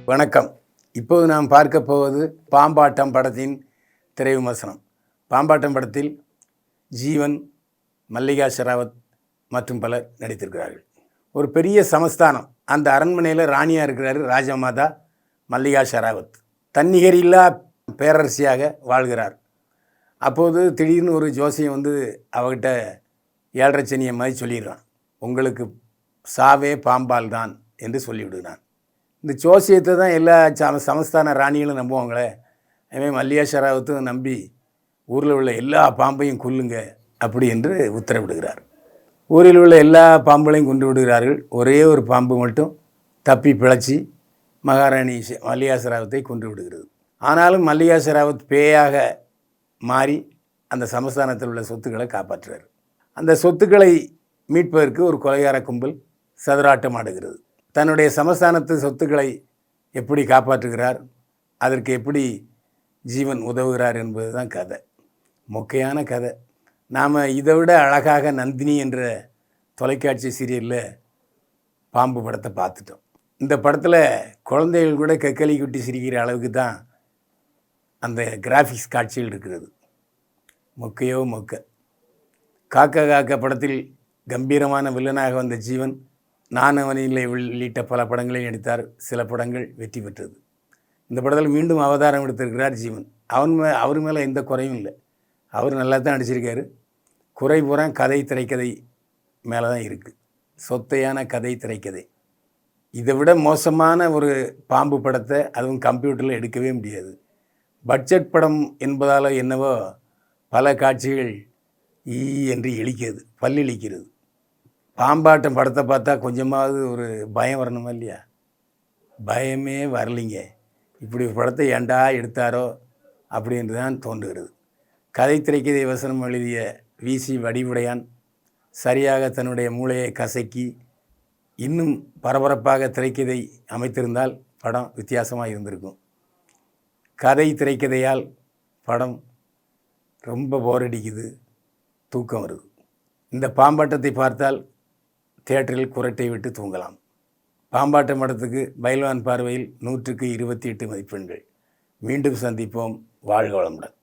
வணக்கம். இப்போது நாம் பார்க்க போவது பாம்பாட்டம் படத்தின் திரை விமர்சனம். பாம்பாட்டம் படத்தில் ஜீவன், மல்லிகா ஷெராவத் மற்றும் பலர் நடித்திருக்கிறார்கள். ஒரு பெரிய சமஸ்தானம், அந்த அரண்மனையில் ராணியாக இருக்கிறார் ராஜமாதா மல்லிகா ஷெராவத். தன்னிகரில்லா பேரரசியாக வாழ்கிறார். அப்போது திடீர்னு ஒரு ஜோசியம் வந்து அவகிட்ட 7.5 சனியை மாதிரி சொல்லிடுறான், உங்களுக்கு சாவே பாம்பால் தான் என்று சொல்லிவிடுகிறான். இந்த ஜோசியத்தை தான் எல்லா சமஸ்தான ராணிகளும் நம்புவாங்களே, அதுமாதிரி மல்லிகா ஷெராவத்தும் நம்பி ஊரில் உள்ள எல்லா பாம்பையும் கொல்லுங்க அப்படி என்று உத்தரவிடுகிறார். ஊரில் உள்ள எல்லா பாம்புகளையும் கொண்டு விடுகிறார்கள். ஒரே ஒரு பாம்பு மட்டும் தப்பி பிழைச்சி மகாராணி மல்லிகா ஷெராவத்தை கொன்று விடுகிறது. ஆனாலும் மல்லிகா ஷெராவத் பேயாக மாறி அந்த சமஸ்தானத்தில் உள்ள சொத்துக்களை காப்பாற்றுறார். அந்த சொத்துக்களை மீட்பதற்கு ஒரு கொலைகார கும்பல் சதுராட்டம் ஆடுகிறது. தன்னுடைய சமஸ்தானத்து சொத்துக்களை எப்படி காப்பாற்றுகிறார், அதற்கு எப்படி ஜீவன் உதவுகிறார் என்பது தான் கதை. மொக்கையான கதை. நாம் இதை விட அழகாக நந்தினி என்ற தொலைக்காட்சி சீரியலில் பாம்பு படத்தை பார்த்துட்டோம். இந்த படத்தில் குழந்தைகள் கூட கெக்கலி குட்டி சிரிக்கிற அளவுக்கு தான் அந்த கிராஃபிக்ஸ் காட்சிகள் இருக்கிறது. மொக்கையோ மொக்க. காக்கா காக்கா படத்தில் கம்பீரமான வில்லனாக வந்த ஜீவன் நான் அவனில் உள்ளிட்ட பல படங்களை நடித்தார். சில படங்கள் வெற்றி பெற்றது. இந்த படத்தில் மீண்டும் அவதாரம் எடுத்திருக்கிறார் ஜீவன். அவர் மேலே எந்த குறையும் இல்லை. அவர் நல்லா தான் நடிச்சிருக்காரு. குறை பூரா கதை திரைக்கதை மேலே தான் இருக்குது. சொத்தையான கதை திரைக்கதை. இதை விட மோசமான ஒரு பாம்பு படத்தை அதுவும் கம்ப்யூட்டரில் எடுக்கவே முடியாது. பட்ஜெட் படம் என்பதால் என்னவோ பல காட்சிகள் ஈ என்று இழிக்கிறது, பல்லிழிக்கிறது. பாம்பாட்டம் படத்தை பார்த்தா கொஞ்சமாவது ஒரு பயம் வரணுமா இல்லையா? பயமே வரலிங்க. இப்படி ஒரு படத்தை ஏண்டா எடுத்தாரோ அப்படின்னு தான் தோன்றுகிறது. கதை திரைக்கதை வசனம் எழுதிய வி.சி. வடிவுடையான் சரியாக தன்னுடைய மூளையை கசக்கி இன்னும் பரபரப்பாக திரைக்கதை அமைத்திருந்தால் படம் வித்தியாசமாக இருந்திருக்கும். கதை திரைக்கதையால் படம் ரொம்ப போரடிக்குது, தூக்கம் வருது. இந்த பாம்பாட்டத்தை பார்த்தால் தியேட்டரில் குரட்டை விட்டு தூங்கலாம். பாம்பாட்டம் படத்துக்கு பைல்வான் பார்வையில் 100க்கு 28 மதிப்பெண்கள். மீண்டும் சந்திப்போம். வாழ்க வளமுடன்.